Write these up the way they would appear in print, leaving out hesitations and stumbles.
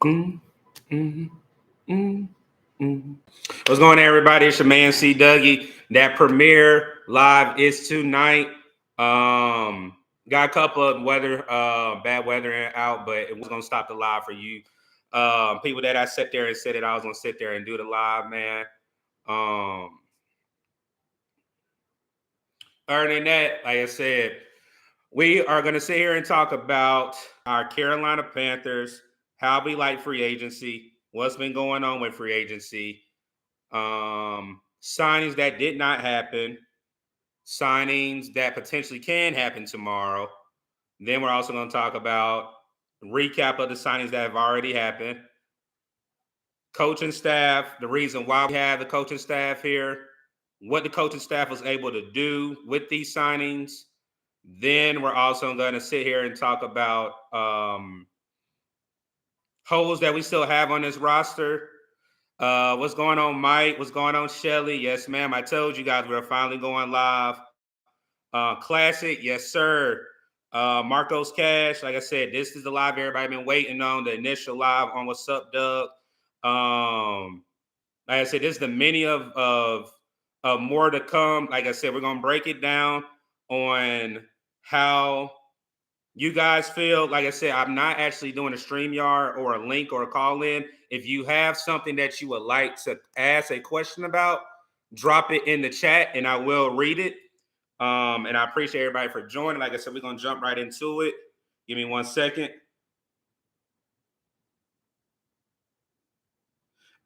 Mm, mm, mm, mm. What's going on, everybody? It's your man C Dougie. That premiere live is tonight. Got a couple of bad weather out, but it was gonna stop the live for you. People that I sat there and said that I was gonna sit there and do the live, man. Um, Other than that, like I said, we are gonna sit here and talk about our Carolina Panthers, how we like free agency, what's been going on with free agency, signings that did not happen, signings that potentially can happen tomorrow. Then we're also going to talk about recap of the signings that have already happened, coaching staff, the reason why we have the coaching staff here, what the coaching staff was able to do with these signings. Then we're also going to sit here and talk about holes that we still have on this roster. What's going on, Mike? What's going on, Shelly? Yes, ma'am. I told you guys we're finally going live. Classic, yes, sir. Marcos Cash, like I said, this is the live everybody been waiting on, the initial live on Wassup, Doug. Like I said, this is the many of more to come. Like I said, we're gonna break it down on how you guys feel. Like I said, I'm not actually doing a StreamYard or a link or a call in. If you have something that you would like to ask a question about, drop it in the chat and I will read it. And I appreciate everybody for joining. Like I said, we're going to jump right into it. Give me 1 second.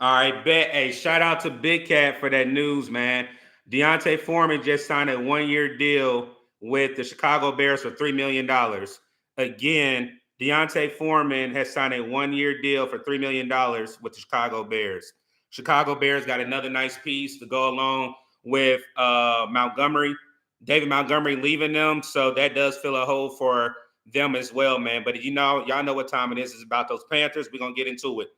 All right, bet. Hey, shout out to Big Cat for that news, man. D'Onta Foreman just signed a 1-year deal with the Chicago Bears for $3 million. Again, D'Onta Foreman has signed a 1-year deal for $3 million with the Chicago Bears. Chicago Bears got another nice piece to go along with Montgomery. David Montgomery leaving them, so that does fill a hole for them as well, man. But y'all know what time it is. It's about those Panthers. We're going to get into it.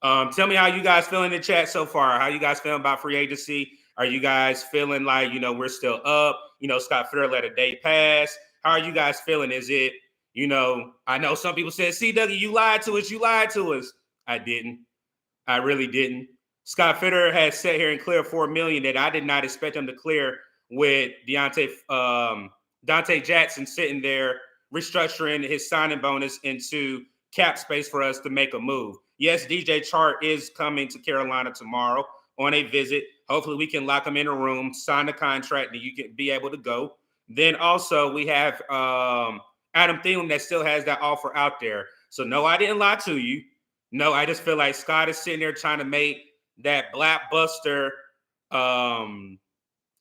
Tell me how you guys feel in the chat so far. How you guys feeling about free agency? Are you guys feeling like, we're still up? Scott Fitterer let a day pass. How are you guys feeling? Is it, I know some people said, CW, you lied to us. You lied to us. I didn't. I really didn't. Scott Fitterer has sat here and cleared $4 million that I did not expect him to clear with Dante Jackson sitting there restructuring his signing bonus into cap space for us to make a move. Yes, DJ Chark is coming to Carolina tomorrow on a visit. Hopefully we can lock him in a room, sign the contract, and you can be able to go. Then also we have Adam Thielen that still has that offer out there. So no, I didn't lie to you. No, I just feel like Scott is sitting there trying to make that blockbuster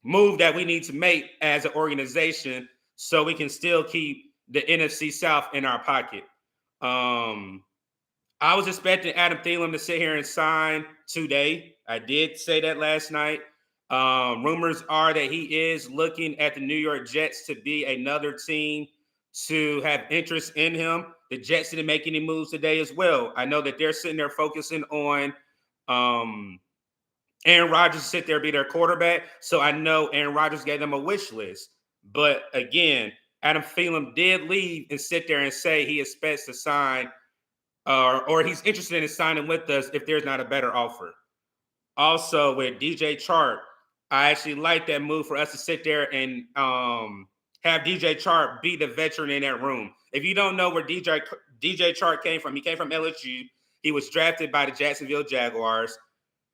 move that we need to make as an organization so we can still keep the NFC South in our pocket. I was expecting Adam Thielen to sit here and sign today. I did say that last night. Rumors are that he is looking at the New York Jets to be another team to have interest in him. The Jets didn't make any moves today as well. I know that they're sitting there focusing on Aaron Rodgers sit there be their quarterback. So I know Aaron Rodgers gave them a wish list. But again, Adam Thielen did leave and sit there and say he expects to sign or he's interested in signing with us if there's not a better offer. Also, with DJ Chark, I actually like that move for us to sit there and have DJ Chark be the veteran in that room. If you don't know where DJ Chark came from, he came from LSU. He was drafted by the Jacksonville Jaguars.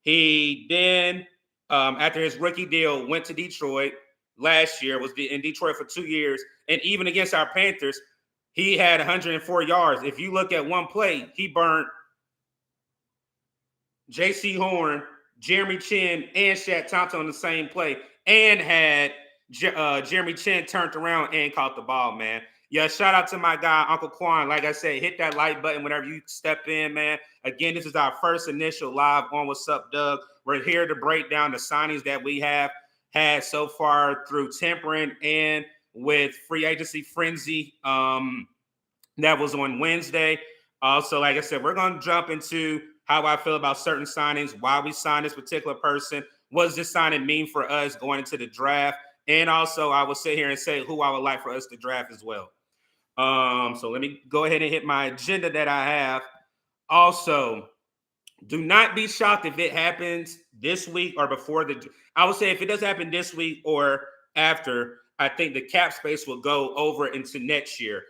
He then, after his rookie deal, went to Detroit last year, was in Detroit for 2 years. And even against our Panthers, he had 104 yards. If you look at one play, he burnt J.C. Horn, Jeremy Chin, and Shaq Thompson on the same play and had Jeremy Chin turned around and caught the ball, man. Yeah, shout out to my guy, Uncle Quan. Like I said, hit that like button whenever you step in, man. Again, this is our first initial live on What's Up, Doug. We're here to break down the signings that we have had so far through tempering and with free agency frenzy. That was on Wednesday. Also, like I said, we're going to jump into how I feel about certain signings, why we signed this particular person, what does this signing mean for us going into the draft, and also I will sit here and say who I would like for us to draft as well. So let me go ahead and hit my agenda that I have. Also, do not be shocked if it happens this week or before the. I would say if it does happen this week or after, I think the cap space will go over into next year.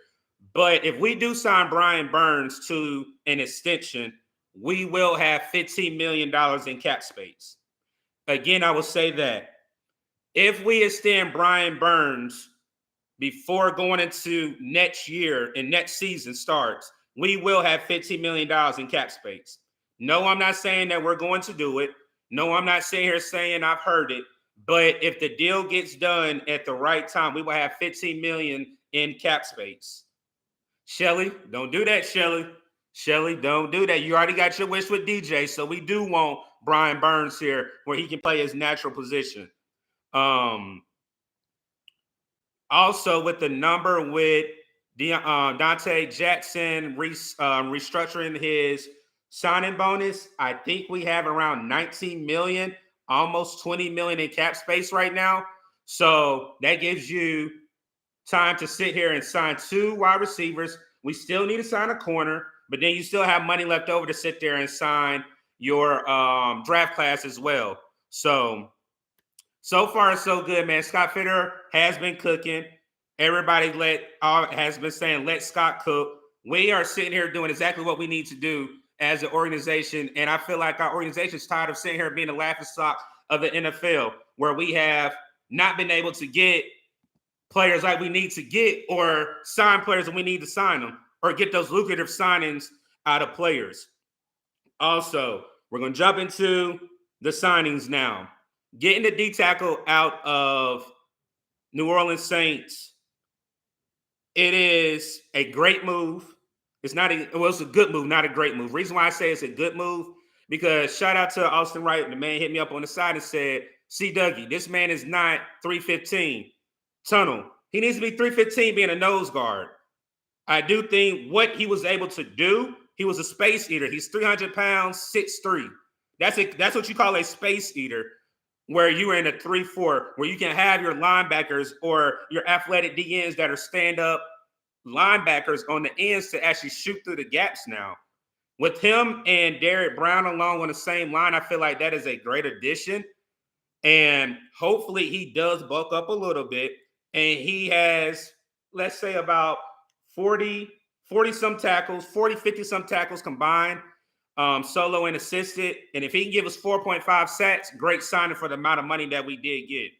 But if we do sign Brian Burns to an extension, we will have $15 million in cap space. Again, I will say that if we extend Brian Burns before going into next year and next season starts, we will have $15 million in cap space. No, I'm not saying that we're going to do it. No, I'm not sitting here saying I've heard it. But if the deal gets done at the right time, we will have 15 million in cap space. Shelly, don't do that, Shelly. Shelly, don't do that. You already got your wish with DJ, so we do want Brian Burns here where he can play his natural position. Also, with the number with Dante Jackson restructuring his signing bonus, I think we have around 19 million, almost 20 million in cap space right now. So that gives you time to sit here and sign 2 wide receivers. We still need to sign a corner, but then you still have money left over to sit there and sign your draft class as well. So far, so good, man. Scott Fitterer has been cooking. Everybody has been saying, let Scott cook. We are sitting here doing exactly what we need to do as an organization. And I feel like our organization is tired of sitting here being the laughingstock of the NFL, where we have not been able to get players like we need to get or sign players and we need to sign them or get those lucrative signings out of players. Also, we're going to jump into the signings now. Getting the D tackle out of New Orleans Saints, it is a great move. It's a good move, not a great move. Reason why I say it's a good move, because shout out to Austin Wright. The man hit me up on the side and said, see, Dougie, this man is not 315 tunnel. He needs to be 315 being a nose guard. I do think what he was able to do, he was a space eater. He's 300 pounds, 6'3". That's what you call a space eater, where you are in a 3-4, where you can have your linebackers or your athletic DNs that are stand-up linebackers on the ends to actually shoot through the gaps now. With him and Derek Brown along on the same line, I feel like that is a great addition. And hopefully he does bulk up a little bit. And he has, let's say, about 40-some tackles, 50-some tackles combined, solo and assisted. And if he can give us 4.5 sacks, great signing for the amount of money that we did get.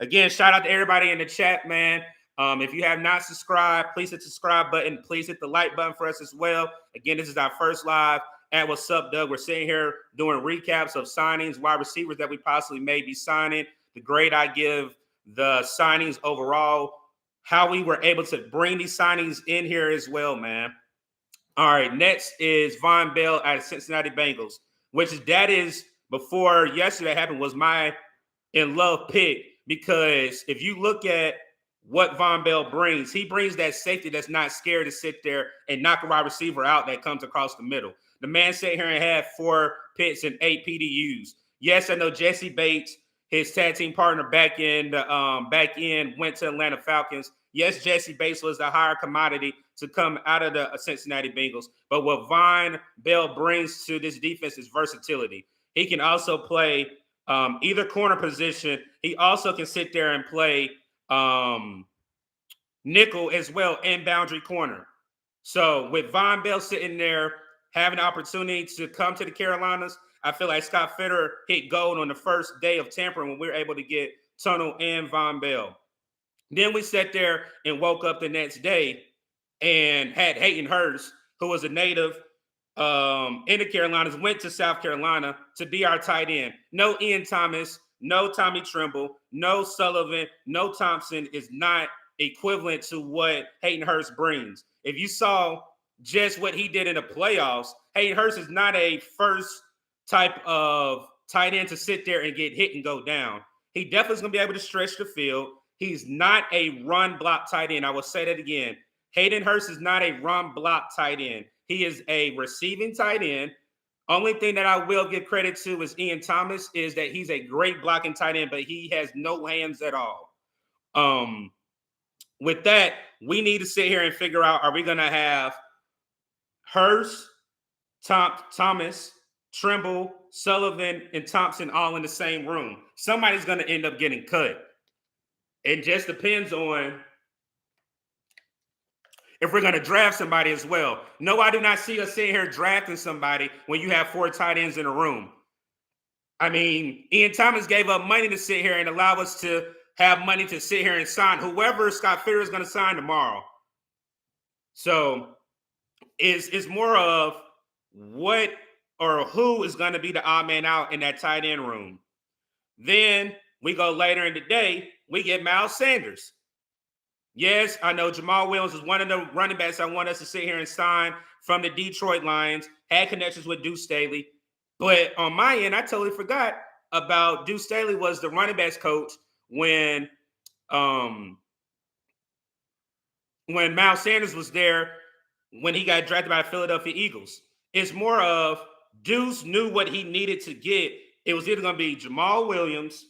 Again, shout out to everybody in the chat, man. If you have not subscribed, please hit the subscribe button. Please hit the like button for us as well. Again, this is our first live at Wassup, Doug. We're sitting here doing recaps of signings, wide receivers that we possibly may be signing, the grade I give the signings overall, how we were able to bring these signings in here as well, man. All right, next is Von Bell at Cincinnati Bengals, that is, before yesterday happened, was my in-love pick, because if you look at what Von Bell brings, he brings that safety that's not scared to sit there and knock a wide receiver out that comes across the middle. The man sat here and had 4 picks and 8 PDUs. Yes, I know Jesse Bates, his tag team partner back in, went to Atlanta Falcons. Yes, Jesse Bates was the higher commodity to come out of the Cincinnati Bengals. But what Von Bell brings to this defense is versatility. He can also play either corner position. He also can sit there and play nickel as well and boundary corner. So with Von Bell sitting there having the opportunity to come to the Carolinas, I feel like Scott Fitterer hit gold on the first day of tampering when we were able to get Tunnel and Von Bell. Then we sat there and woke up the next day and had Hayden Hurst, who was a native in the Carolinas, went to South Carolina to be our tight end. No Ian Thomas, no Tommy Tremble, no Sullivan, no Thompson is not equivalent to what Hayden Hurst brings. If you saw just what he did in the playoffs, Hayden Hurst is not a first type of tight end to sit there and get hit and go down. He definitely is going to be able to stretch the field. He's not a run block tight end. I will say that again. Hayden Hurst is not a run block tight end. He is a receiving tight end. Only thing that I will give credit to is Ian Thomas, is that he's a great blocking tight end, but he has no hands at all. With that, we need to sit here and figure out, are we going to have Hurst, Thomas, Trimble, Sullivan, and Thompson all in the same room. Somebody's going to end up getting cut. It just depends on if we're going to draft somebody as well. No, I do not see us sitting here drafting somebody when you have 4 tight ends in a room. I mean, Ian Thomas gave up money to sit here and allow us to have money to sit here and sign whoever Scott Fear is going to sign tomorrow. So it's more of what or who is going to be the odd man out in that tight end room. Then we go later in the day, we get Miles Sanders. Yes, I know Jamal Williams is one of the running backs I want us to sit here and sign from the Detroit Lions, had connections with Duce Staley. But on my end, I totally forgot about Duce Staley was the running backs coach when Miles Sanders was there when he got drafted by the Philadelphia Eagles. It's more of Duce knew what he needed to get. It was either going to be Jamal Williams.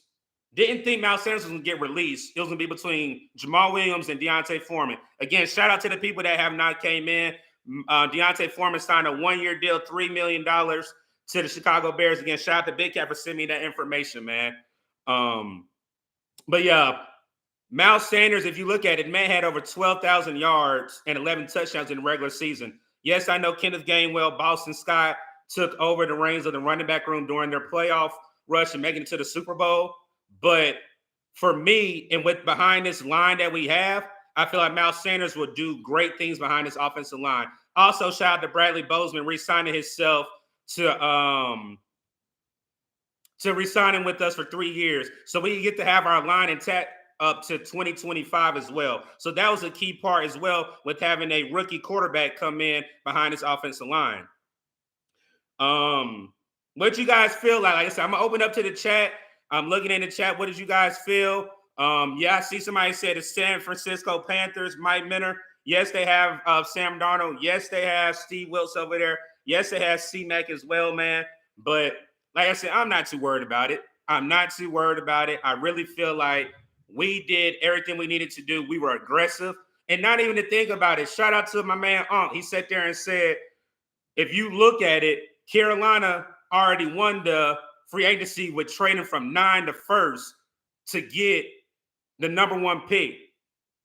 Didn't think Miles Sanders was going to get released. It was going to be between Jamal Williams and D'Onta Foreman. Again, shout out to the people that have not came in. D'Onta Foreman signed a 1-year deal, $3 million to the Chicago Bears. Again, shout out to Big Cat for sending me that information, man. But yeah, Miles Sanders, if you look at it, man had over 12,000 yards and 11 touchdowns in the regular season. Yes, I know Kenneth Gainwell, Boston Scott took over the reins of the running back room during their playoff rush and making it to the Super Bowl. But for me, and with behind this line that we have, I feel like Miles Sanders will do great things behind this offensive line. Also, shout out to Bradley Bozeman re-signing himself to re-signing with us for 3 years. So we get to have our line intact up to 2025 as well. So that was a key part as well with having a rookie quarterback come in behind this offensive line. What you guys feel like? Like I said, I'm going to open up to the chat. I'm looking in the chat. What did you guys feel? Yeah, I see somebody said the San Francisco Panthers, Mike Minner. Yes, they have Sam Darnold. Yes, they have Steve Wilks over there. Yes, they have C-Mac as well, man. But like I said, I'm not too worried about it. I'm not too worried about it. I really feel like we did everything we needed to do. We were aggressive. And not even to think about it, shout out to my man, He sat there and said, if you look at it, Carolina already won the free agency with trading from 9 to 1st to get the number 1 pick.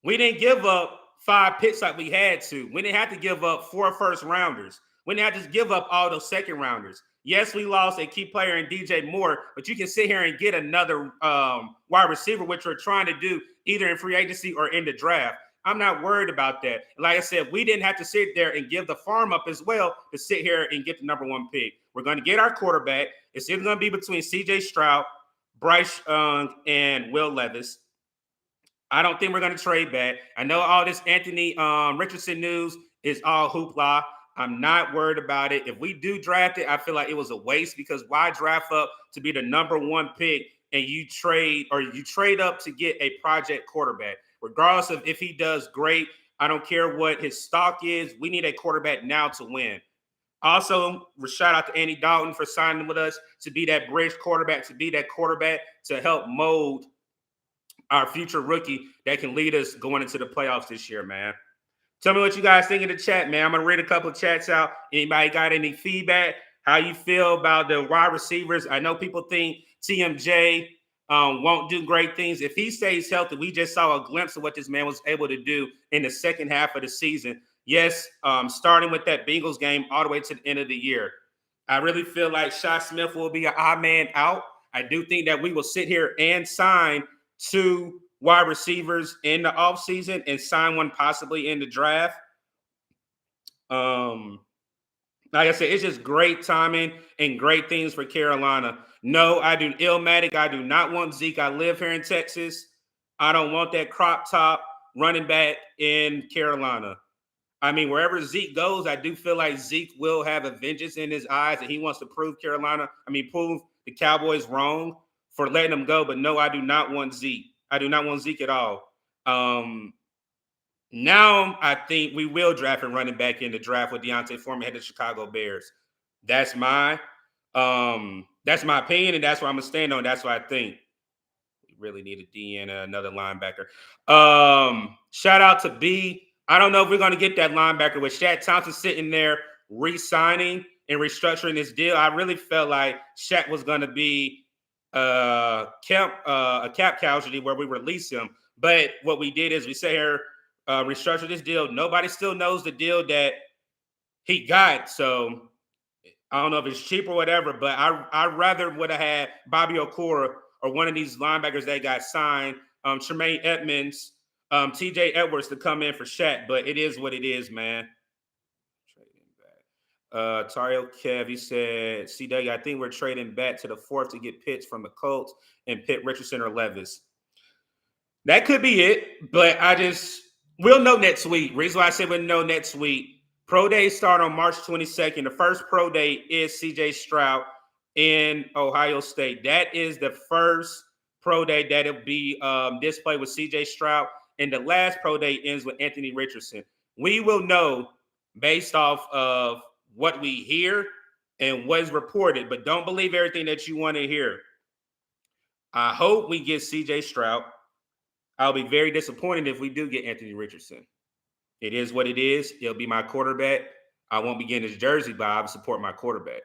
We didn't give up 5 picks like we had to. We didn't have to give up 4 first rounders. We didn't have to give up all those second rounders. Yes, we lost a key player in DJ Moore, but you can sit here and get another wide receiver, which we're trying to do either in free agency or in the draft. I'm not worried about that. Like I said, we didn't have to sit there and give the farm up as well to sit here and get the number 1 pick. We're going to get our quarterback. It's either going to be between C.J. Stroud, Bryce Young, and Will Levis. I don't think we're going to trade back. I know all this Anthony Richardson news is all hoopla. I'm not worried about it. If we do draft it, I feel like it was a waste because why draft up to be the number 1 pick and you trade up to get a project quarterback? Regardless of if he does great, I don't care what his stock is. We need a quarterback now to win. Also, shout out to Andy Dalton for signing with us to be that bridge quarterback, to help mold our future rookie that can lead us going into the playoffs this year, man. Tell me what you guys think in the chat, man. I'm going to read a couple of chats out. Anybody got any feedback? How you feel about the wide receivers? I know people think TMJ won't do great things. If he stays healthy, we just saw a glimpse of what this man was able to do in the second half of the season. Yes, starting with that Bengals game all the way to the end of the year. I really feel like Shi Smith will be an odd man out. I do think that we will sit here and sign 2 wide receivers in the offseason and sign one possibly in the draft. Like I said, it's just great timing and great things for Carolina. No, Illmatic. I do not want Zeke. I live here in Texas. I don't want that crop top running back in Carolina. I mean, wherever Zeke goes, I do feel like Zeke will have a vengeance in his eyes, and he wants to prove prove the Cowboys wrong for letting him go. But no, I do not want Zeke. I do not want Zeke at all. Now I think we will draft a running back in the draft with D'Onta Foreman head of the Chicago Bears. That's my opinion, and that's what I'm gonna stand on. That's what I think. We really need a D and another linebacker. Shout out to B. I don't know if we're gonna get that linebacker with Shaq Thompson sitting there re-signing in restructuring this deal. I really felt like Shaq was going to be a cap casualty where we release him. But what we did is we say here, restructure this deal. Nobody still knows the deal that he got. So I don't know if it's cheap or whatever, but I rather would have had Bobby Okura or one of these linebackers that got signed, Tremaine Edmonds, TJ Edwards to come in for Shaq. But it is what it is, man. Tario Kev, he said, CW, I think we're trading back to the 4th to get Pitts from the Colts and Pitt Richardson or Levis. That could be it, but we'll know next week. Reason why I said we'll know next week. Pro days start on March 22nd. The first pro day is CJ Stroud in Ohio State. That is the first pro day that'll be displayed with CJ Stroud, and the last pro day ends with Anthony Richardson. We will know based off of what we hear and what is reported, but don't believe everything that you want to hear. I hope we get CJ Stroud. I'll be very disappointed if we do get Anthony Richardson. It is what it is. He'll be my quarterback. I won't be getting his jersey, but I'll support my quarterback.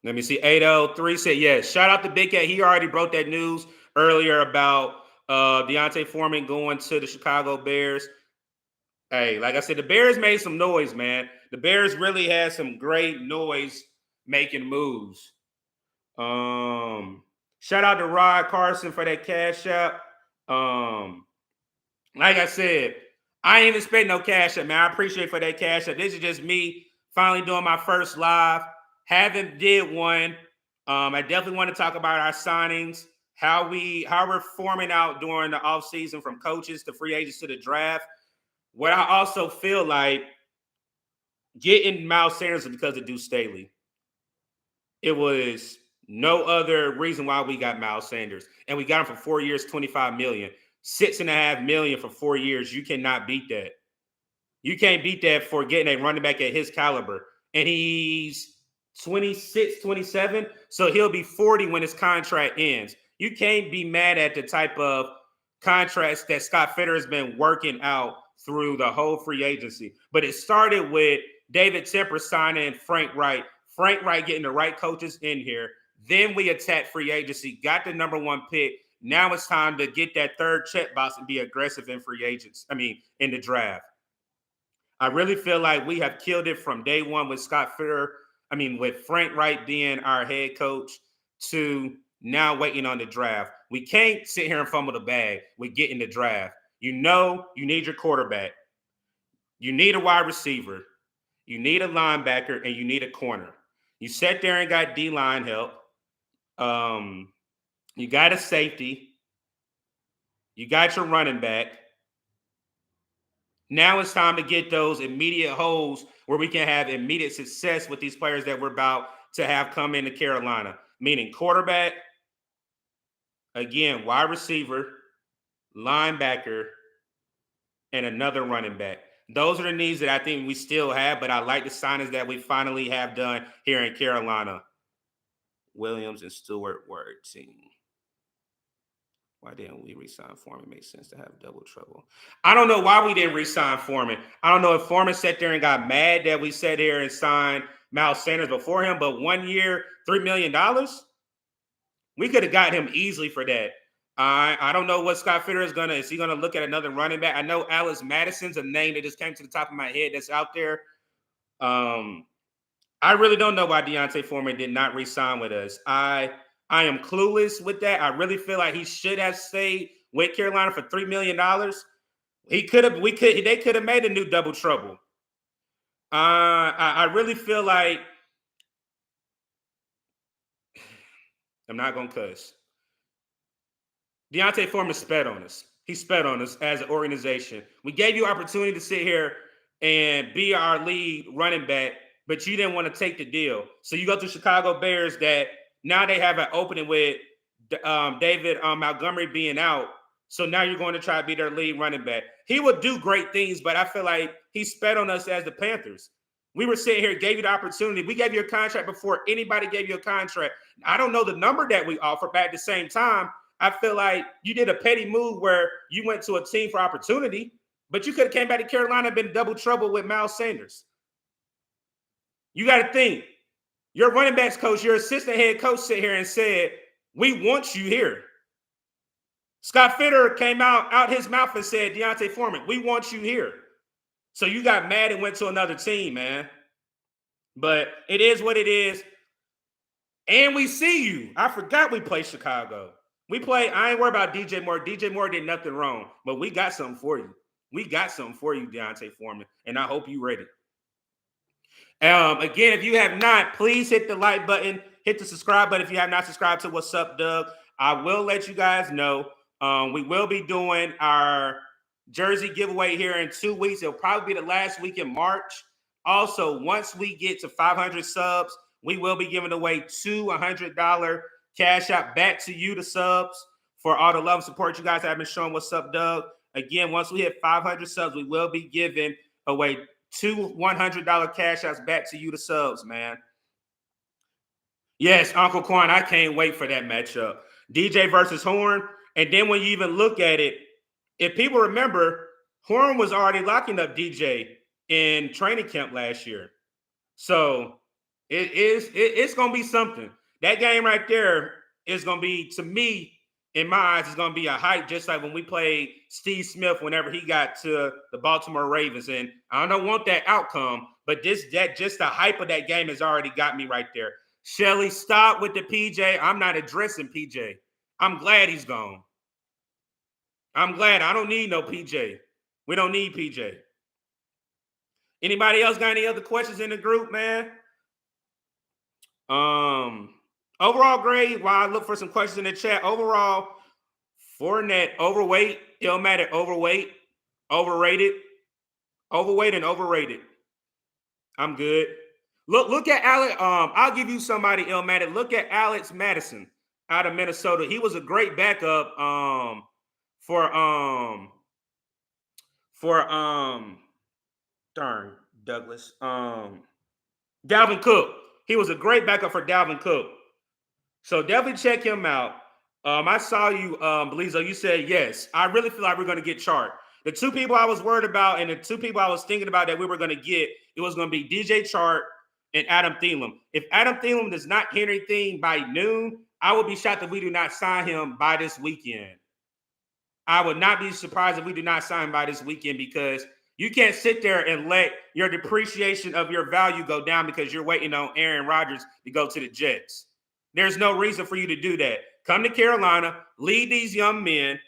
Let me see. 803 said, yes. Shout out to Big Cat. He already broke that news earlier about D'Onta Foreman going to the Chicago Bears. Hey, like I said, the Bears made some noise, man. The Bears really had some great noise making moves. Shout out to Rod Carson for that cash out. Like I said, I ain't even spent no cash out, man. I appreciate for that cash out. This is just me finally doing my first live. Haven't did one. I definitely want to talk about our signings, how we're forming out during the offseason from coaches to free agents to the draft. What I also feel like getting Miles Sanders is because of Duce Staley. It was no other reason why we got Miles Sanders. And we got him for 4 years, $25 million. $6.5 million for 4 years. You cannot beat that. You can't beat that for getting a running back at his caliber. And he's 26, 27. So he'll be 40 when his contract ends. You can't be mad at the type of contracts that Scott Fitter has been working out through the whole free agency. But it started with David Tepper signing Frank Wright. Frank Wright getting the right coaches in here. Then we attacked free agency, got the number 1 pick. Now it's time to get that third check box and be aggressive in free agents. In the draft. I really feel like we have killed it from day one with Scott Fitter. With Frank Wright being our head coach to now waiting on the draft. We can't sit here and fumble the bag with getting the draft. You need your quarterback. You need a wide receiver. You need a linebacker, and you need a corner. You sat there and got D-line help. You got a safety. You got your running back. Now it's time to get those immediate holes where we can have immediate success with these players that we're about to have come into Carolina. Meaning quarterback, again, wide receiver, linebacker, and another running back. Those are the needs that I think we still have, but I like the signings that we finally have done here in Carolina. Williams and Stewart were a team. Why didn't we re-sign Foreman? It makes sense to have double trouble. I don't know why we didn't re-sign Foreman. I don't know if Foreman sat there and got mad that we sat here and signed Miles Sanders before him, but 1 year, $3 million? We could have got him easily for that. I don't know what Scott Fitter is he going to look at another running back? I know Alex Madison's a name that just came to the top of my head that's out there. I really don't know why D'Onta Foreman did not re-sign with us. I am clueless with that. I really feel like he should have stayed with Carolina for $3 million. They could have made a new double trouble. I really feel like I'm not gonna cuss. D'Onta Foreman sped on us. He sped on us as an organization. We gave you opportunity to sit here and be our lead running back, but you didn't want to take the deal. So you go to Chicago Bears that now they have an opening with David Montgomery being out. So now you're going to try to be their lead running back. He would do great things, but I feel like he sped on us as the Panthers. We were sitting here, gave you the opportunity. We gave you a contract before anybody gave you a contract. I don't know the number that we offered, but at the same time, I feel like you did a petty move where you went to a team for opportunity, but you could have came back to Carolina and been double trouble with Miles Sanders. You got to think. Your running backs coach, your assistant head coach sit here and said, we want you here. Scott Fitter came out his mouth and said, D'Onta Foreman, we want you here. So you got mad and went to another team, man. But it is what it is. And we see you. I forgot we played Chicago. I ain't worried about DJ Moore. DJ Moore did nothing wrong, but we got something for you. We got something for you, D'Onta Foreman, and I hope you're ready. Again, if you have not, please hit the like button, hit the subscribe button if you have not subscribed to What's Up, Doug. I will let you guys know. We will be doing our jersey giveaway here in 2 weeks. It'll probably be the last week in March. Also, once we get to 500 subs, we will be giving away two $100 cash out back to you, the subs, for all the love and support you guys have been showing. What's up, Doug? Again, once we hit 500 subs, we will be giving away two $100 cash outs back to you, the subs, man. Yes, Uncle Quan, I can't wait for that matchup. DJ versus Horn. And then when you even look at it, if people remember, Horn was already locking up DJ in training camp last year. So it's going to be something. That game right there is going to be, to me, in my eyes, is going to be a hype, just like when we played Steve Smith whenever he got to the Baltimore Ravens. And I don't want that outcome, but just the hype of that game has already got me right there. Shelly, stop with the PJ. I'm not addressing PJ. I'm glad he's gone. I'm glad. I don't need no PJ. We don't need PJ. Anybody else got any other questions in the group, man? Overall grade, while I look for some questions in the chat, overall, Fournette, overweight, Illmatic, overweight, overrated, overweight and overrated. I'm good. Look at Alex. I'll give you somebody, Illmatic. Look at Alex Madison out of Minnesota. He was a great backup for Douglas. Dalvin Cook. He was a great backup for Dalvin Cook. So definitely check him out. I saw you, Belizo. You said yes. I really feel like we're going to get Chark. The two people I was worried about and the two people I was thinking about that we were going to get, it was going to be DJ Chark and Adam Thielen. If Adam Thielen does not hear anything by noon, I would be shocked if we do not sign him by this weekend. I would not be surprised if we do not sign him by this weekend, because you can't sit there and let your depreciation of your value go down because you're waiting on Aaron Rodgers to go to the Jets. There's no reason for you to do that. Come to Carolina, lead these young men,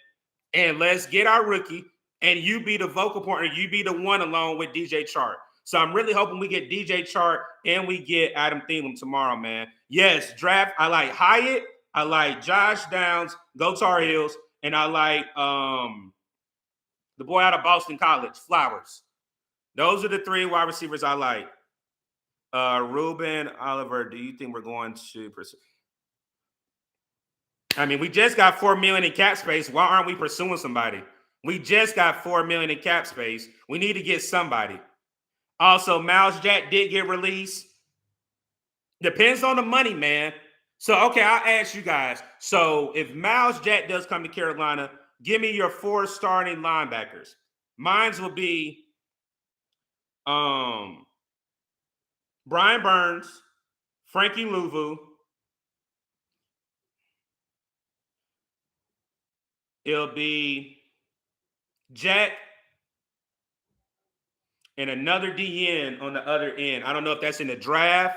and let's get our rookie, and you be the vocal point, or you be the one along with DJ Chark. So I'm really hoping we get DJ Chark and we get Adam Thielen tomorrow, man. Yes, draft. I like Hyatt. I like Josh Downs. Go Tar Heels. And I like the boy out of Boston College, Flowers. Those are the three wide receivers I like. Ruben, Oliver, do you think we're going to pursue? I mean, we just got $4 million in cap space. Why aren't we pursuing somebody? We just got $4 million in cap space. We need to get somebody. Also, Miles Jack did get released. Depends on the money, man. So, okay, I'll ask you guys. So, if Miles Jack does come to Carolina, give me your 4 starting linebackers. Mine will be Brian Burns, Frankie Louvu. It'll be Jack and another DN on the other end. I don't know if that's in the draft,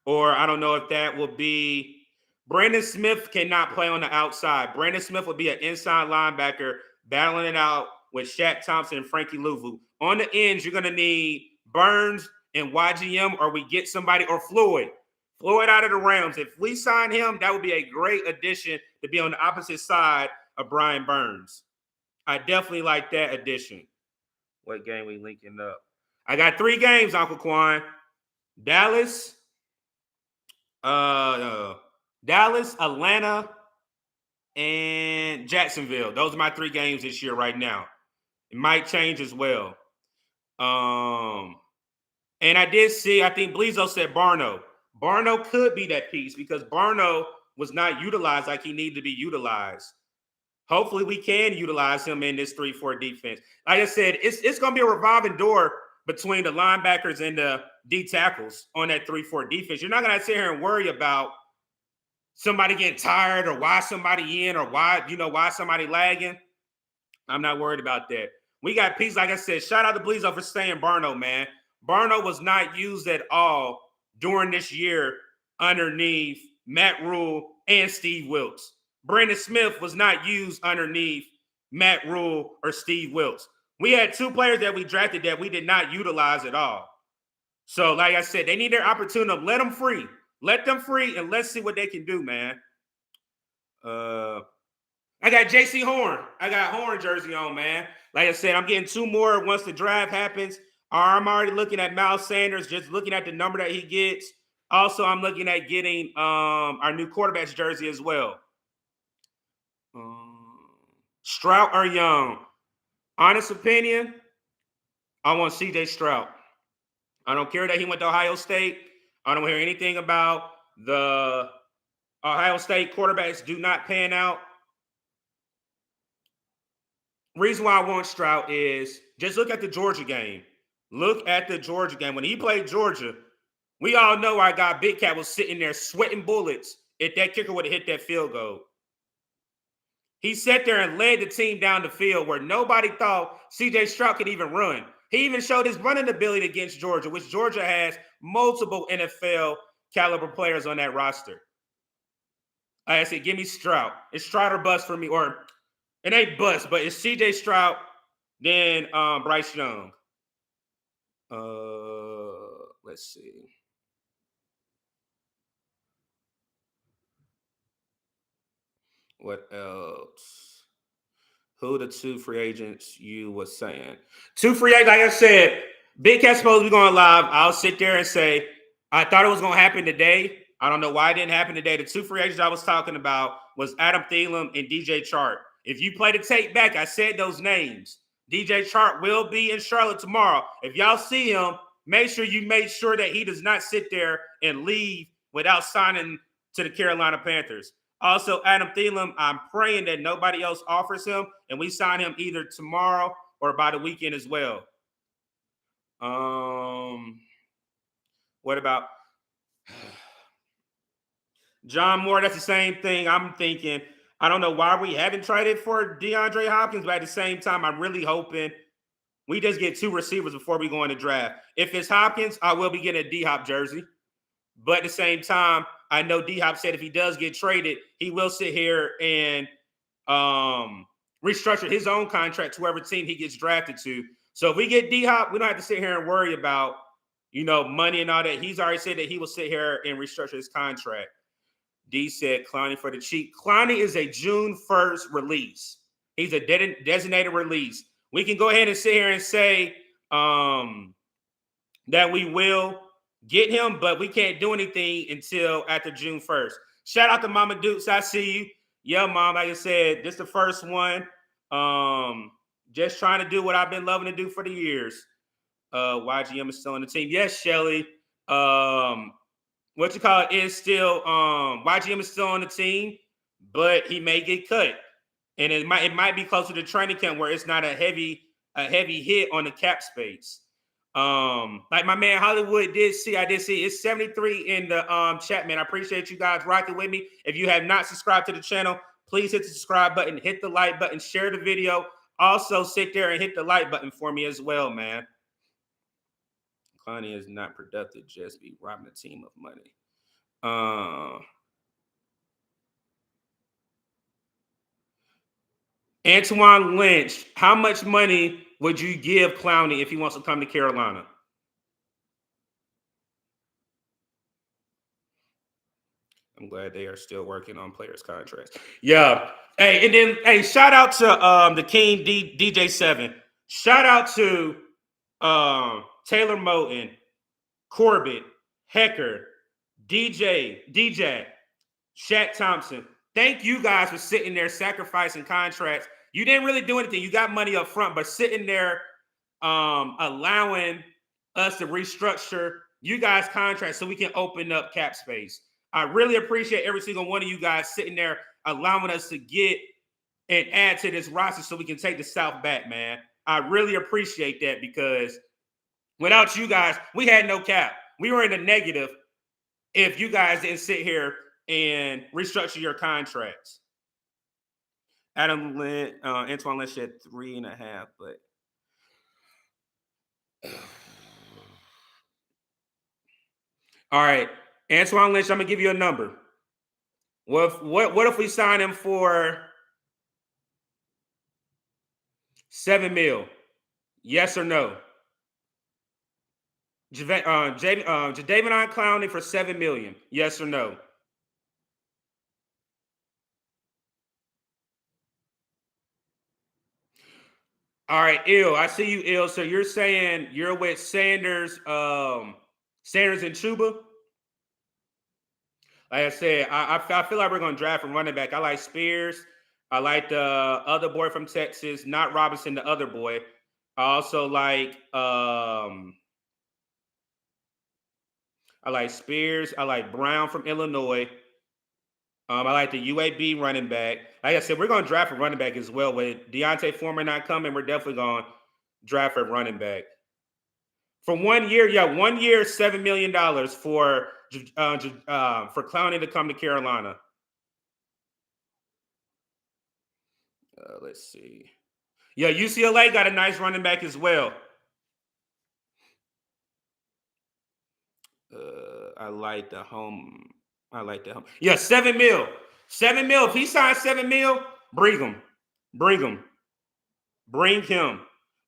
or I don't know if that will be – Brandon Smith cannot play on the outside. Brandon Smith will be an inside linebacker battling it out with Shaq Thompson and Frankie Louvu. On the ends, you're going to need Burns and YGM, or we get somebody, or Floyd. Floyd out of the Rams. If we sign him, that would be a great addition to be on the opposite side of Brian Burns. I definitely like that addition. What game we linking up? I got 3 games, Uncle Quan. Dallas, Atlanta, and Jacksonville. Those are my 3 games this year right now. It might change as well. And I did see, I think Bleezo said Barno. Barno could be that piece because Barno was not utilized like he needed to be utilized. hopefully we can utilize him in this 3-4 defense. Like I said, it's going to be a revolving door between the linebackers and the D tackles on that 3-4 defense. You're not going to sit here and worry about somebody getting tired or why somebody in or why somebody lagging. I'm not worried about that. We got pieces, like I said, shout out to Bleezo for saying Barno, man. Barno was not used at all during this year underneath Matt Rule and Steve Wilkes. Brandon Smith was not used underneath Matt Rule or Steve Wilkes. We had two players that we drafted that we did not utilize at all. So, like I said, they need their opportunity. Let them free. Let them free, and let's see what they can do, man. I got JC Horn. I got Horn jersey on, man. Like I said, I'm getting two more once the draft happens. I'm already looking at Miles Sanders, just looking at the number that he gets. Also, I'm looking at getting our new quarterback's jersey as well. Stroud or Young? Honest opinion, I want CJ Stroud. I don't care that he went to Ohio State. I don't hear anything about the Ohio State quarterbacks do not pan out. Reason why I want Stroud is just look at the Georgia game. Look at the Georgia game. When he played Georgia, we all know our guy Big Cat was sitting there sweating bullets if that kicker would have hit that field goal. He sat there and led the team down the field where nobody thought CJ Stroud could even run. He even showed his running ability against Georgia, which Georgia has multiple NFL caliber players on that roster. Like I said, give me Stroud. It's Stroud or bust for me, or it ain't bust, but it's CJ Stroud, then Bryce Young. Let's see. What else? Who the two free agents you was saying? Two free agents, like I said, Big Cat's supposed to be going live. I'll sit there and say, I thought it was going to happen today. I don't know why it didn't happen today. The two free agents I was talking about was Adam Thielen and DJ Chark. If you play the tape back, I said those names. DJ Chark will be in Charlotte tomorrow. If y'all see him, make sure that he does not sit there and leave without signing to the Carolina Panthers. Also, Adam Thielen, I'm praying that nobody else offers him, and we sign him either tomorrow or by the weekend as well. What about John Moore? That's the same thing. I'm thinking, I don't know why we haven't traded for DeAndre Hopkins, but at the same time, I'm really hoping we just get two receivers before we go in the draft. If it's Hopkins, I will be getting a D-Hop jersey. But at the same time, I know D-Hop said if he does get traded, he will sit here and restructure his own contract to whoever team he gets drafted to. So if we get D-Hop, we don't have to sit here and worry about, money and all that. He's already said that he will sit here and restructure his contract. D said Clowney for the cheat. Clowney is a June 1st release. He's a designated release. We can go ahead and sit here and say that we will get him, but we can't do anything until after June 1st. Shout out to Mama Duce. I see you. Yeah, Mom, like I said, this is the first one. Just trying to do what I've been loving to do for the years. YGM is still on the team. Yes, Shelly. Is still YGM is still on the team, but he may get cut. And it might be closer to training camp where it's not a heavy hit on the cap space. Like my man Hollywood I did see it's 73 in the chat, man. I appreciate you guys rocking with me. If you have not subscribed to the channel, please hit the subscribe button, hit the like button, share the video. Also sit there and hit the like button for me as well, man. Clowney is not productive, just be robbing a team of money. Antoine Lynch, how much money would you give Clowney if he wants to come to Carolina? I'm glad they are still working on players' contracts. Yeah. Hey, and then shout out to the King DJ7. Shout out to Taylor Moten, Corbett, Hecker, DJ, Shaq Thompson. Thank you guys for sitting there sacrificing contracts. You didn't really do anything. You got money up front, but sitting there allowing us to restructure you guys' contracts so we can open up cap space. I really appreciate every single one of you guys sitting there allowing us to get and add to this roster so we can take the South back, man. I really appreciate that because without you guys, we had no cap. We were in the negative if you guys didn't sit here and restructure your contracts. Adam Lynch, Antoine Lynch had 3.5, but all right, Antoine Lynch, I'm gonna give you a number. What if we sign him for $7 million? Yes or no? Jadeveon Clowney for $7 million. Yes or no? All right, Ill. I see you, Ill. So you're saying you're with Sanders, Sanders and Chuba? Like I said, I feel like we're going to draft a running back. I like Spears. I like the other boy from Texas, not Robinson, the other boy. I also like I like Spears. I like Brown from Illinois. I like the UAB running back. Like I said, we're going to draft a running back as well. With D'Onta Foreman not coming, we're definitely going to draft a running back. For 1 year, yeah, 1 year, $7 million for Clowney to come to Carolina. Let's see. Yeah, UCLA got a nice running back as well. I like the home. Yeah, $7 million. $7 million. If he signs $7 million, bring him. Bring him.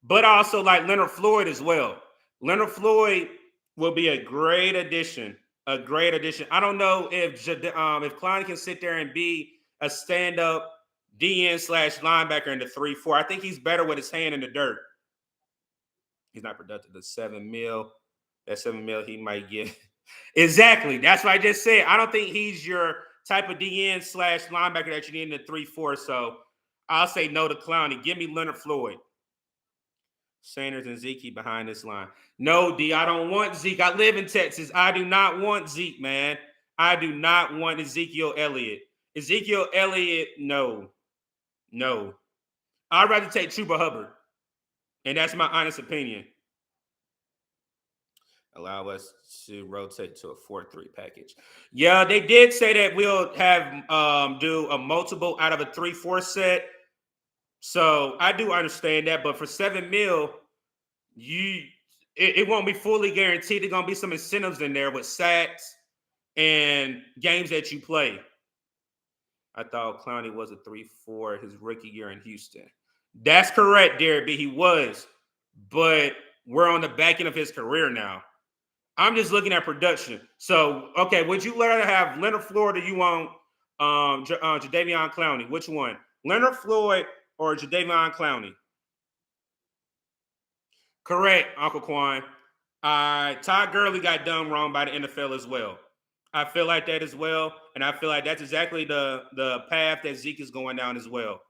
But I also like Leonard Floyd as well. Leonard Floyd will be a great addition. A great addition. I don't know if Clowney can sit there and be a stand-up DN / linebacker in the 3-4. I think he's better with his hand in the dirt. He's not productive. The $7 million. That $7 million he might get. Exactly. That's what I just said. I don't think he's your type of DN / linebacker that you need in the 3-4. So I'll say no to Clowney. Give me Leonard Floyd. Sanders and Zeke behind this line. No, D, I don't want Zeke. I live in Texas. I do not want Zeke, man. I do not want Ezekiel Elliott. Ezekiel Elliott, no. No. I'd rather take Chuba Hubbard. And that's my honest opinion. Allow us to rotate to a 4-3 package. Yeah, they did say that we'll have do a multiple out of a 3-4 set. So I do understand that, but for $7 million, it won't be fully guaranteed. There's gonna be some incentives in there with sacks and games that you play. I thought Clowney was a 3-4 his rookie year in Houston. That's correct, Derek B. He was, but we're on the back end of his career now. I'm just looking at production. So, okay, would you rather have Leonard Floyd or you want Jadeveon Clowney? Which one? Leonard Floyd or Jadeveon Clowney? Correct, Uncle Quan. Todd Gurley got done wrong by the NFL as well. I feel like that as well, and I feel like that's exactly the path that Zeke is going down as well.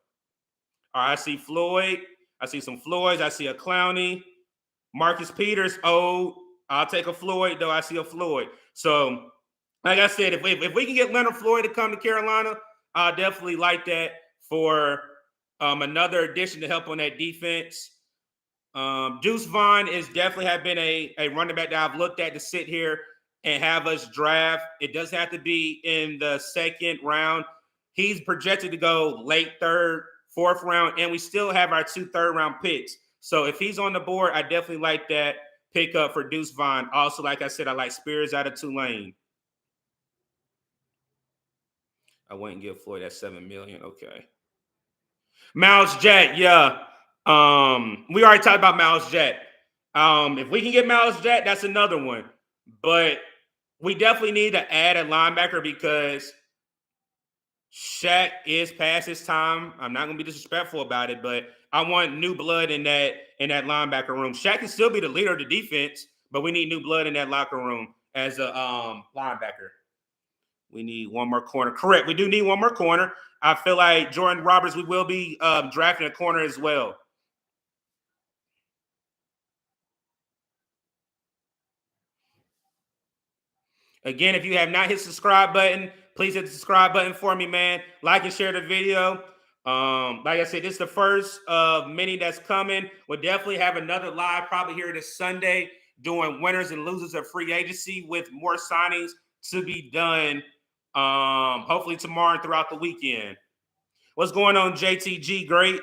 All right, I see Floyd. I see some Floyds. I see a Clowney. Marcus Peters. Oh, I'll take a Floyd, though. I see a Floyd. So, like I said, if we can get Leonard Floyd to come to Carolina, I'll definitely like that for another addition to help on that defense. Deuce Vaughn is definitely have been a running back that I've looked at to sit here and have us draft. It does have to be in the second round. He's projected to go late third, fourth round, and we still have our 2 third-round picks. So if he's on the board, I definitely like that pickup for Deuce Vaughn. Also, like I said, I like Spears out of Tulane. I wouldn't give Floyd that $7 million. Okay. Miles Jack, yeah. We already talked about Miles Jack. If we can get Miles Jack, that's another one. But we definitely need to add a linebacker because Shaq is past his time. I'm not gonna be disrespectful about it, but I want new blood in that linebacker room. Shaq can still be the leader of the defense, but we need new blood in that locker room as a linebacker. We need one more corner. Correct. We do need one more corner. I feel like Jordan Roberts, we will be drafting a corner as well. Again, if you have not hit the subscribe button, please hit the subscribe button for me, man. Like and share the video. Like I said, this is the first of many that's coming. We'll definitely have another live probably here this Sunday doing winners and losers of free agency with more signings to be done hopefully tomorrow and throughout the weekend. What's going on, JTG? Great.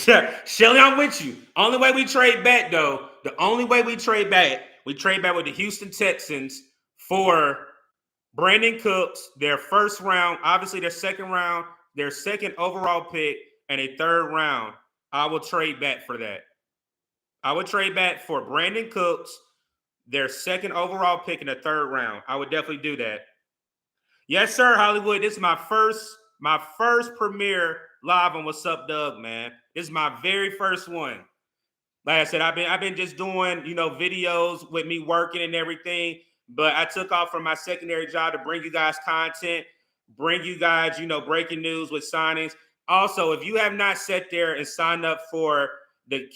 Yeah, Shelly, I'm with you. Only way we trade back, though, the only way we trade back with the Houston Texans for Brandon Cooks, their first round, obviously their second round, their second overall pick, and a third round. I will trade back for that. I would trade back for Brandon Cooks, their second overall pick in the third round. I would definitely do that. Yes, sir, Hollywood. This is my first premiere live on What's Up, Doug, man. This is my very first one. Like I said, I've been just doing, videos with me working and everything. But I took off from my secondary job to bring you guys content, bring you guys, breaking news with signings. Also, if you have not sat there and signed up for the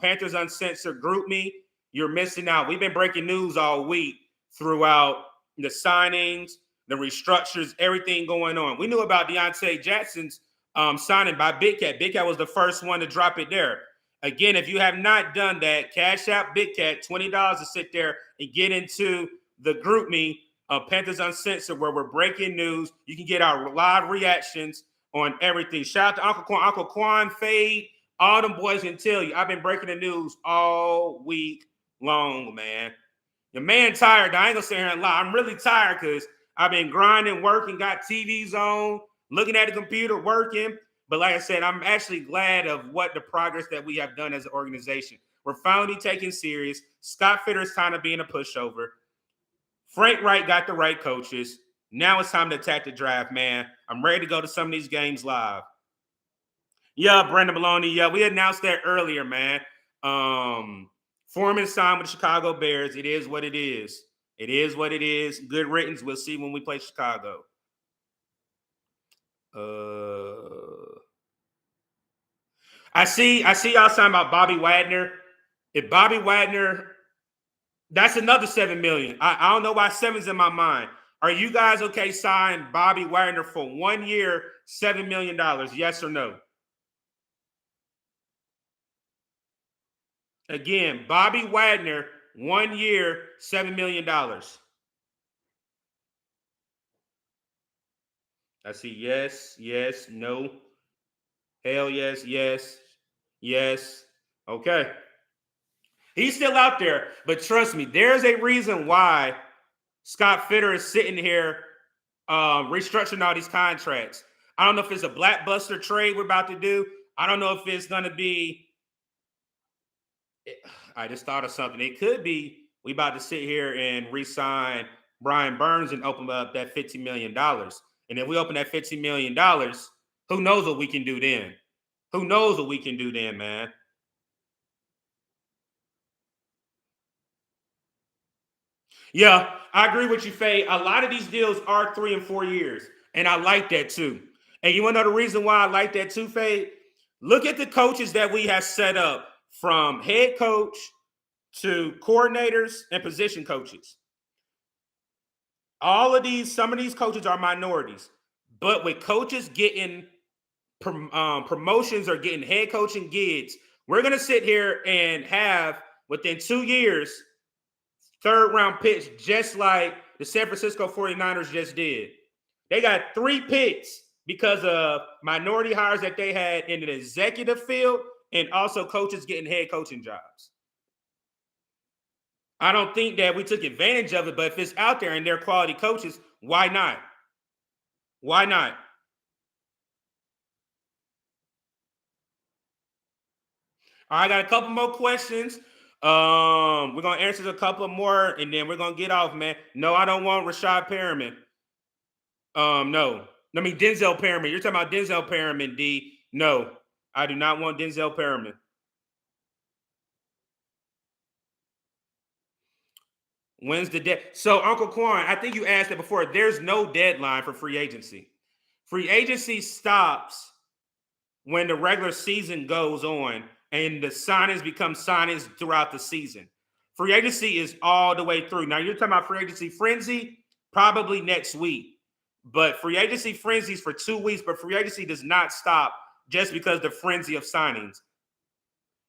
Panthers Uncensored Group Me, you're missing out. We've been breaking news all week throughout the signings, the restructures, everything going on. We knew about Deontay Jackson's signing by Big Cat. Big Cat was the first one to drop it there. Again, if you have not done that, cash out Big Cat, $20 to sit there and get into the Group Me Panthers Uncensored, where we're breaking news. You can get our live reactions on everything. Shout out to Uncle Quan. Uncle Quan, Fade, all them boys can tell you. I've been breaking the news all week long, man. The man tired. I ain't gonna sit here and lie. I'm really tired because I've been grinding, working, got TVs on, looking at the computer, working. But like I said, I'm actually glad of what the progress that we have done as an organization. We're finally taking serious. Scott Fitter's kind of being a pushover. Frank Wright got the right coaches. Now it's time to attack the draft, man. I'm ready to go to some of these games live. Yeah, Brandon Maloney. Yeah, we announced that earlier, man. Foreman signed with the Chicago Bears. It is what it is. It is what it is. Good riddance. We'll see when we play Chicago. I see y'all talking about Bobby Wagner. If Bobby Wagner, that's another $7 million. I don't know why 7's in my mind. Are you guys okay signing Bobby Wagner for 1 year, $7 million? Yes or no? Again, Bobby Wagner, 1 year, $7 million. I see yes, yes, no. Hell yes, yes, yes. Okay. He's still out there, but trust me, there's a reason why Scott Fitter is sitting here restructuring all these contracts. I don't know if it's a blackbuster trade we're about to do. I don't know if it's going to be. I just thought of something. It could be we about to sit here and re-sign Brian Burns and open up that $50 million. And if we open that $50 million, who knows what we can do then? Who knows what we can do then, man? Yeah, I agree with you, Faye. A lot of these deals are 3 and 4 years, and I like that too. And you want to know the reason why I like that too, Faye? Look at the coaches that we have set up, from head coach to coordinators and position coaches. Some of these coaches are minorities, but with coaches getting promotions or getting head coaching gigs, we're going to sit here and have within 2 years third round picks, just like the San Francisco 49ers just did. They got 3 picks because of minority hires that they had in the executive field and also coaches getting head coaching jobs. I don't think that we took advantage of it, but if it's out there and they're quality coaches, why not? Why not? All right, I got a couple more questions. We're gonna answer a couple more, and then we're gonna get off, man. No, I don't want Rashad Perriman. No. I mean Denzel Perriman. You're talking about Denzel Perriman, D. No, I do not want Denzel Perriman. When's the dead? So, Uncle Quan, I think you asked it before. There's no deadline for free agency. Free agency stops when the regular season goes on and the signings become signings throughout the season. Free agency is all the way through. Now, you're talking about free agency frenzy, probably next week. But free agency frenzy is for 2 weeks, but free agency does not stop just because the frenzy of signings.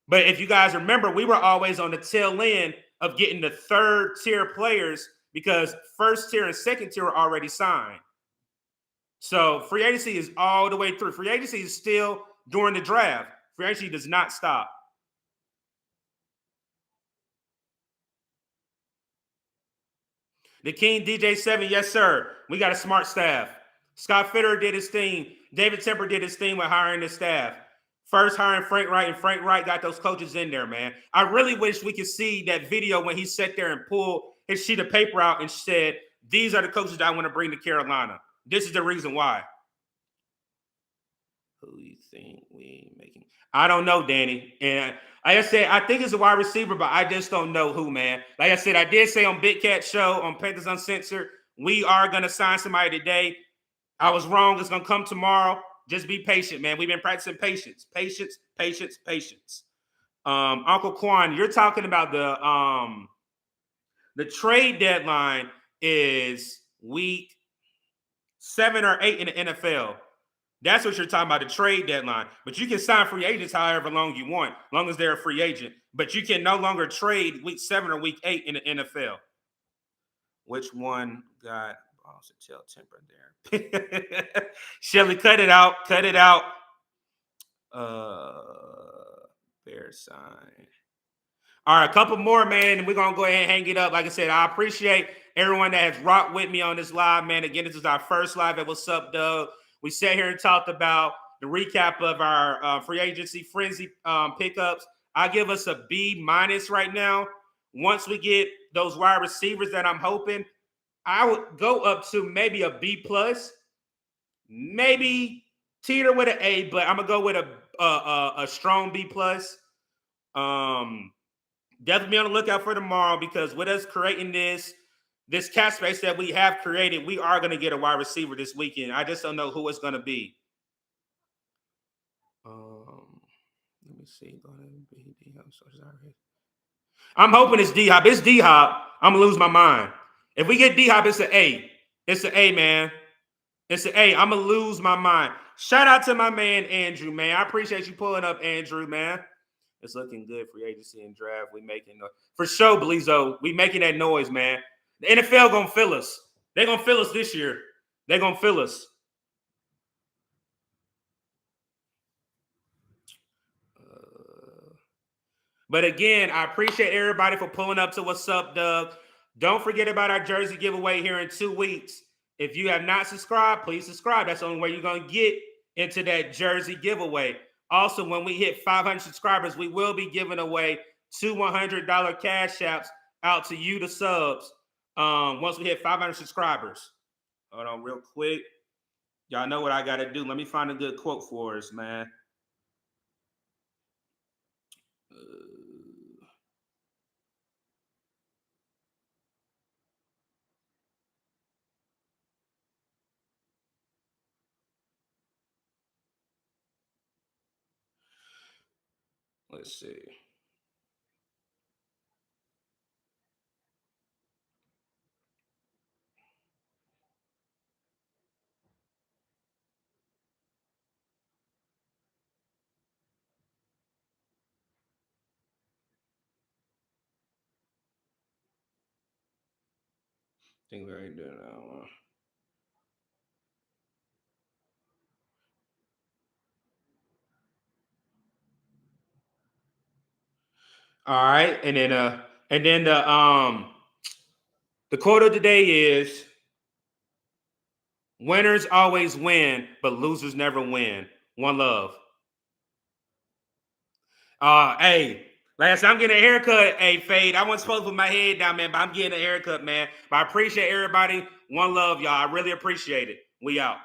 But if you guys remember, we were always on the tail end of getting the third tier players because first tier and second tier are already signed. So free agency is all the way through. Free agency is still during the draft. Free agency does not stop. The King DJ7, yes, sir. We got a smart staff. Scott Fitterer did his thing. David Tepper did his thing with hiring the staff. First hiring Frank Wright, and Frank Wright got those coaches in there, man. I really wish we could see that video when he sat there and pulled his sheet of paper out and said, these are the coaches that I want to bring to Carolina. This is the reason why. Who do you think we making? I don't know, Danny. And like I said, I think it's a wide receiver, but I just don't know who, man. Like I said, I did say on Big Cat Show, on Panthers Uncensored, we are going to sign somebody today. I was wrong. It's going to come tomorrow. Just be patient, man. We've been practicing patience. Uncle Quan, you're talking about the trade deadline is week 7 or 8 in the NFL. That's what you're talking about, the trade deadline. But you can sign free agents however long you want, as long as they're a free agent. But you can no longer trade week 7 or week 8 in the NFL. Which one got balls to tell temper there? Shelly, cut it out. Bear sign. All right, a couple more, man, and we're going to go ahead and hang it up. Like I said, I appreciate everyone that has rocked with me on this live, man. Again, this is our first live at What's Up, Doug. We sat here and talked about the recap of our free agency frenzy pickups. I give us a B- right now. Once we get those wide receivers that I'm hoping, I would go up to maybe a B+, maybe teeter with an A, but I'm gonna go with a strong B+. Definitely be on the lookout for tomorrow, because with us creating this cap space that we have created, we are going to get a wide receiver this weekend. I just don't know who it's going to be. Let me see. I'm hoping it's D-Hop. It's D-Hop. I'm going to lose my mind. If we get D-Hop, it's an A. It's an A, man. It's an A. I'm going to lose my mind. Shout out to my man, Andrew, man. I appreciate you pulling up, Andrew, man. It's looking good. Free agency and draft. We making for sure, Blizzo. We making that noise, man. The NFL gonna fill us. They're gonna fill us this year. They're gonna fill us. But again, I appreciate everybody for pulling up to What's Up, Doug. Don't forget about our jersey giveaway here in 2 weeks. If you have not subscribed, please subscribe. That's the only way you're gonna get into that jersey giveaway. Also, when we hit 500 subscribers, we will be giving away 2 $100 cash apps out to you, the subs, once we hit 500 subscribers. Hold on real quick. Y'all know what I got to do. Let me find a good quote for us, man. Let's see. I think we already did that one. All right, and then the quote of the day is, winners always win, but losers never win. One love. Hey, last I'm getting a haircut. Hey, Fade. I wasn't supposed to put my head down, man, but I'm getting a haircut, man. But I appreciate everybody. One love, y'all. I really appreciate it. We out.